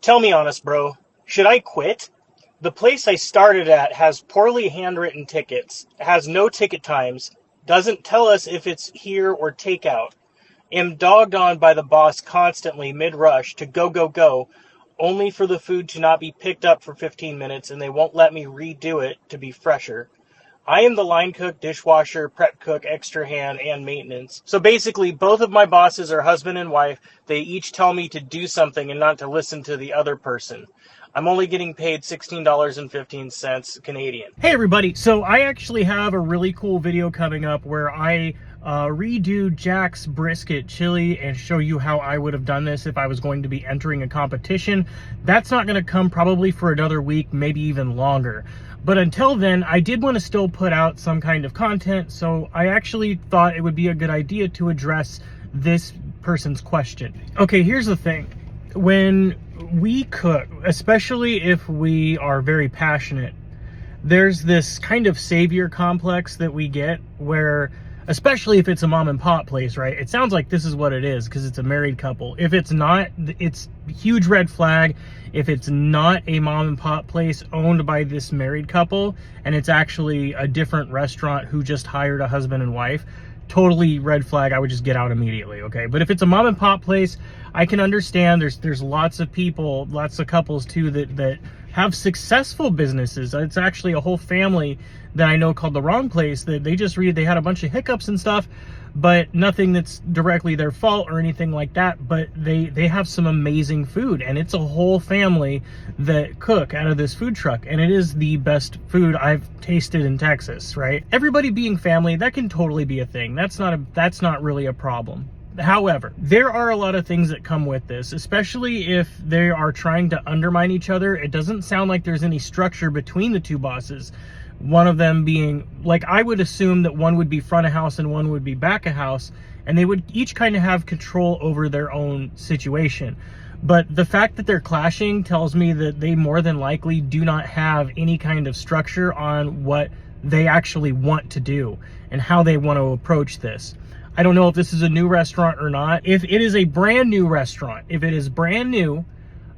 Tell me honest, bro. Should I quit? The place I started at has poorly handwritten tickets, has no ticket times, doesn't tell us if it's here or takeout. Am dogged on by the boss constantly mid-rush to go, go, go, only for the food to not be picked up for 15 minutes and they won't let me redo it to be fresher. I am the line cook, dishwasher, prep cook, extra hand, and maintenance. So basically, both of my bosses are husband and wife. They each tell me to do something and not to listen to the other person. I'm only getting paid $16.15 Canadian. Hey everybody, so I actually have a really cool video coming up where I redo Jack's brisket chili and show you how I would have done this if I was going to be entering a competition. That's not going to come probably for another week, maybe even longer. But until then, I did want to still put out some kind of content, so I actually thought it would be a good idea to address this person's question. Okay, here's the thing. When we cook, especially if we are very passionate, there's this kind of savior complex that we get where, especially if it's a mom and pop place, right? It sounds like this is what it is because it's a married couple. If it's not, it's a huge red flag. If it's not a mom and pop place owned by this married couple and it's actually a different restaurant who just hired a husband and wife, totally red flag. I would just get out immediately, okay? But if it's a mom and pop place, I can understand. There's lots of people, lots of couples too that have successful businesses. It's actually a whole family that I know called The Wrong Place that they had a bunch of hiccups and stuff, but nothing that's directly their fault or anything like that. But they have some amazing food, and it's a whole family that cook out of this food truck, and it is the best food I've tasted in Texas, right? Everybody being family, that can totally be a thing. That's not really a problem. However, there are a lot of things that come with this, especially if they are trying to undermine each other. It doesn't sound like there's any structure between the two bosses. One of them being, like, I would assume that one would be front of house and one would be back of house, and they would each kind of have control over their own situation. But the fact that they're clashing tells me that they more than likely do not have any kind of structure on what they actually want to do and how they want to approach this. I don't know if this is a new restaurant or not. If it is a brand new restaurant, if it is brand new,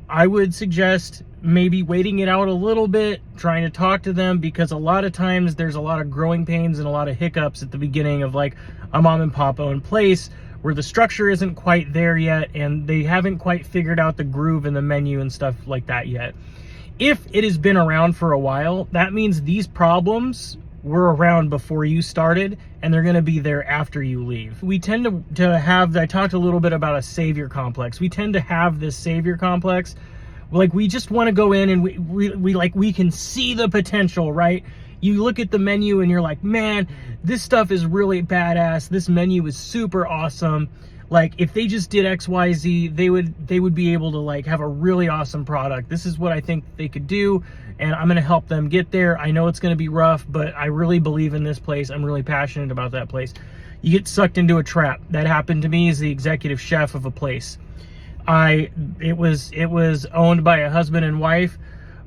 I would suggest maybe waiting it out a little bit, trying to talk to them, because a lot of times there's a lot of growing pains and a lot of hiccups at the beginning of like a mom and pop owned place where the structure isn't quite there yet and they haven't quite figured out the groove in the menu and stuff like that yet. If it has been around for a while, that means these problems were around before you started and they're going to be there after you leave. We tend to have, I talked a little bit about a savior complex. We tend to have this savior complex. Like, we just want to go in and we can see the potential, right? You look at the menu and you're like, man, this stuff is really badass. This menu is super awesome. Like, if they just did XYZ, they would be able to like have a really awesome product. This is what I think they could do, and I'm going to help them get there. I know it's going to be rough, but I really believe in this place. I'm really passionate about that place. You get sucked into a trap. That happened to me as the executive chef of a place. It was owned by a husband and wife.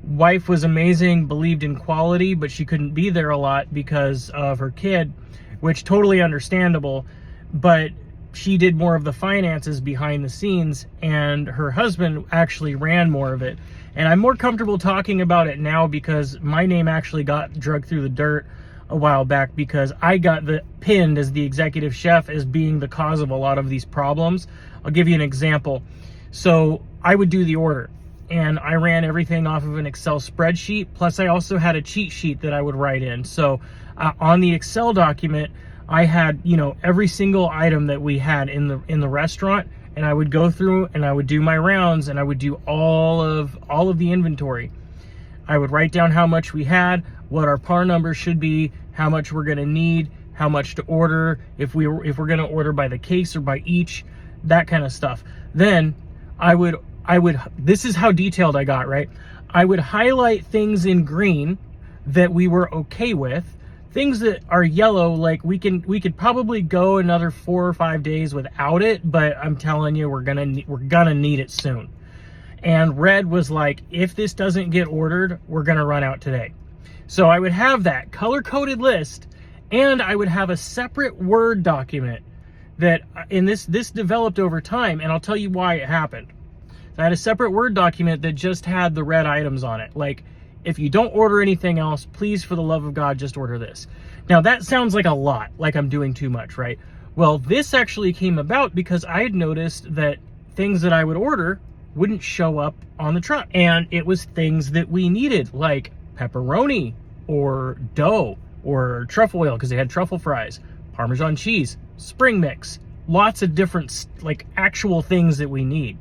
Wife was amazing, believed in quality, but she couldn't be there a lot because of her kid, which totally understandable. But she did more of the finances behind the scenes, and her husband actually ran more of it. And I'm more comfortable talking about it now because my name actually got dragged through the dirt a while back because I got pinned as the executive chef as being the cause of a lot of these problems. I'll give you an example. So I would do the order, and I ran everything off of an Excel spreadsheet. Plus I also had a cheat sheet that I would write in. So on the Excel document, I had, every single item that we had in the restaurant, and I would go through and I would do my rounds and I would do all of the inventory. I would write down how much we had, what our par number should be, how much we're going to need, how much to order, if we're going to order by the case or by each, that kind of stuff. Then I would this is how detailed I got, right? I would highlight things in green that we were okay with. Things that are yellow, like we could probably go another 4 or 5 days without it, but I'm telling you, we're gonna need it soon. And red was like, if this doesn't get ordered, we're gonna run out today. So I would have that color-coded list, and I would have a separate Word document that, in this developed over time, and I'll tell you why it happened. So I had a separate Word document that just had the red items on it. Like, if you don't order anything else, please, for the love of God, just order this. Now, that sounds like a lot, like I'm doing too much, right? Well, this actually came about because I had noticed that things that I would order wouldn't show up on the truck. And it was things that we needed, like pepperoni or dough or truffle oil, because they had truffle fries, Parmesan cheese, spring mix, lots of different, like, actual things that we need.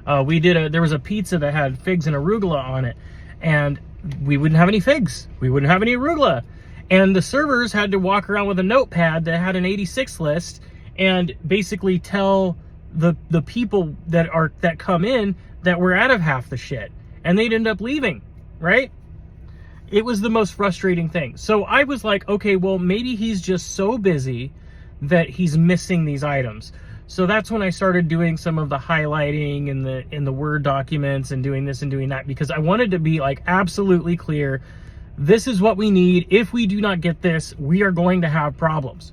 There was a pizza that had figs and arugula on it, and we wouldn't have any figs. We wouldn't have any arugula. And the servers had to walk around with a notepad that had an 86 list and basically tell the people that come in that we're out of half the shit. And they'd end up leaving, right? It was the most frustrating thing. So I was like, okay, well, maybe he's just so busy that he's missing these items. So that's when I started doing some of the highlighting in the Word documents and doing this and doing that, because I wanted to be like absolutely clear. This is what we need. If we do not get this, we are going to have problems.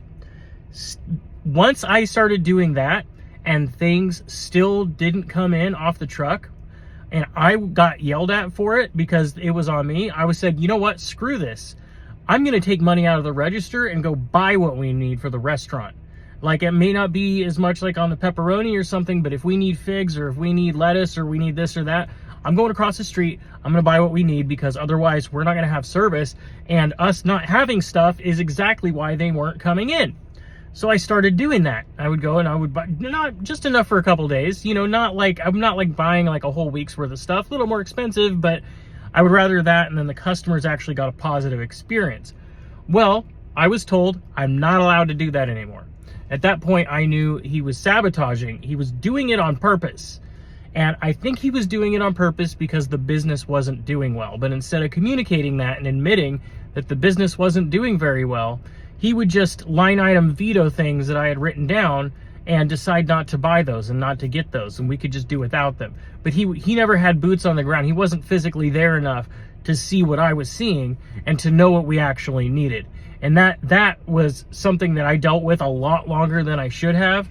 Once I started doing that and things still didn't come in off the truck, and I got yelled at for it because it was on me, I was said, you know what, screw this. I'm going to take money out of the register and go buy what we need for the restaurant. Like, it may not be as much like on the pepperoni or something, but if we need figs or if we need lettuce or we need this or that, I'm going across the street, I'm going to buy what we need, because otherwise we're not going to have service, and us not having stuff is exactly why they weren't coming in. So I started doing that. I would go and I would buy, not just enough for a couple days, you know, I'm not like buying like a whole week's worth of stuff, a little more expensive, but I would rather that, and then the customers actually got a positive experience. Well, I was told I'm not allowed to do that anymore. At that point, I knew he was sabotaging. He was doing it on purpose. And I think he was doing it on purpose because the business wasn't doing well. But instead of communicating that and admitting that the business wasn't doing very well, he would just line item veto things that I had written down and decide not to buy those and not to get those, and we could just do without them. But he never had boots on the ground. He wasn't physically there enough to see what I was seeing and to know what we actually needed. And that was something that I dealt with a lot longer than I should have,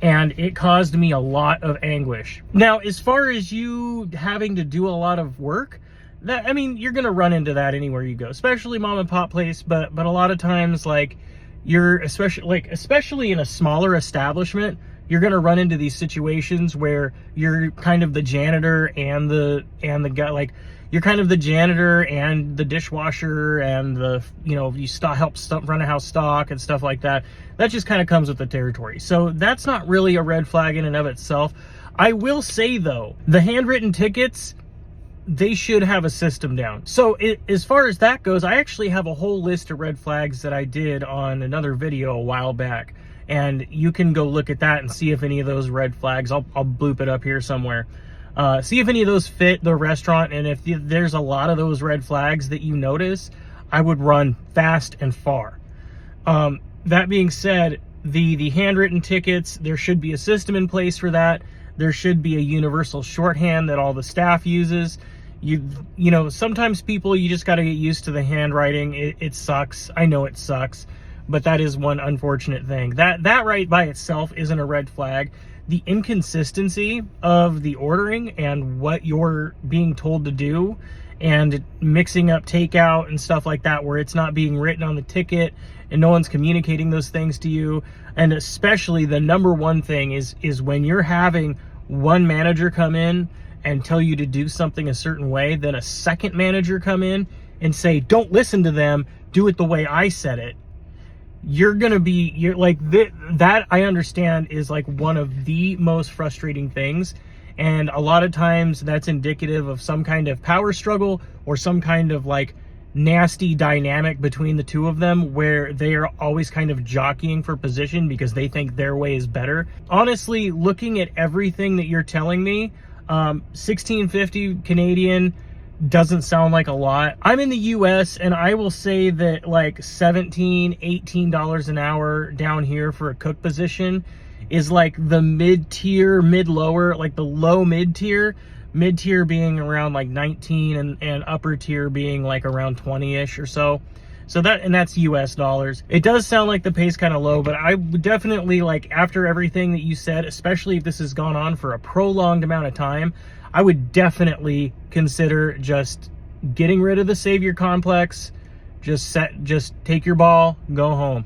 and it caused me a lot of anguish. Now, as far as you having to do a lot of work, I mean, you're gonna run into that anywhere you go, especially mom and pop place, but a lot of times, like, you're especially in a smaller establishment, you're gonna run into these situations where you're kind of the janitor and the guy, like, you're kind of the janitor and the dishwasher and you help run a house stock and stuff like that. That just kind of comes with the territory. So that's not really a red flag in and of itself. I will say, though, the handwritten tickets, they should have a system down. So as far as that goes, I actually have a whole list of red flags that I did on another video a while back. And you can go look at that and see if any of those red flags, I'll bloop it up here somewhere. See if any of those fit the restaurant, and if there's a lot of those red flags that you notice, I would run fast and far. That being said, the handwritten tickets, there should be a system in place for that. There should be a universal shorthand that all the staff uses. You know, sometimes people, you just got to get used to the handwriting. It sucks. I know it sucks, but that is one unfortunate thing. That right by itself isn't a red flag. The inconsistency of the ordering and what you're being told to do, and mixing up takeout and stuff like that, where it's not being written on the ticket and no one's communicating those things to you. And especially the number one thing is when you're having one manager come in and tell you to do something a certain way, then a second manager come in and say, don't listen to them, do it the way I said it. You're like, that I understand is like one of the most frustrating things. And a lot of times that's indicative of some kind of power struggle or some kind of like nasty dynamic between the two of them, where they are always kind of jockeying for position because they think their way is better. Honestly, looking at everything that you're telling me, $16.50 Canadian doesn't sound like a lot. I'm in the US, and I will say that like $17, $18 an hour down here for a cook position is like the mid-tier, mid-lower, like the low mid-tier. Mid-tier being around like 19 and upper tier being like around 20-ish or so. So that's US dollars. It does sound like the pay's kind of low, but I would definitely, like, after everything that you said, especially if this has gone on for a prolonged amount of time, I would definitely consider just getting rid of the savior complex. Just take your ball, go home.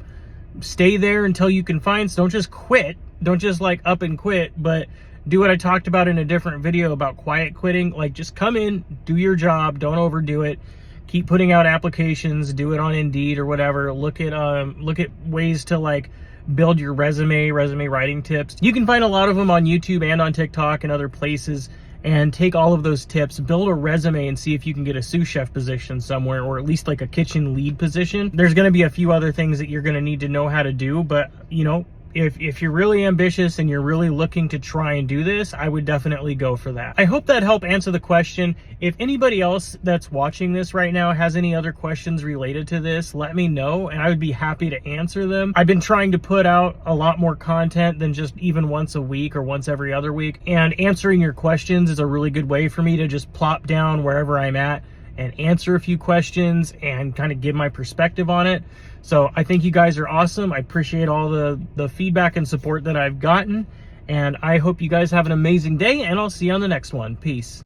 Stay there until you can find, don't just quit. Don't just like up and quit, but do what I talked about in a different video about quiet quitting. Like, just come in, do your job, don't overdo it. Keep putting out applications, do it on Indeed or whatever. Look at ways to like build your resume writing tips. You can find a lot of them on YouTube and on TikTok and other places, and take all of those tips, build a resume, and see if you can get a sous chef position somewhere, or at least like a kitchen lead position. There's gonna be a few other things that you're gonna need to know how to do, but you know, if you're really ambitious and you're really looking to try and do this, I would definitely go for that. I hope that helped answer the question. If anybody else that's watching this right now has any other questions related to this, let me know and I would be happy to answer them. I've been trying to put out a lot more content than just even once a week or once every other week, and answering your questions is a really good way for me to just plop down wherever I'm at and answer a few questions and kind of give my perspective on it. So I think you guys are awesome. I appreciate all the feedback and support that I've gotten, and I hope you guys have an amazing day, and I'll see you on the next one. Peace.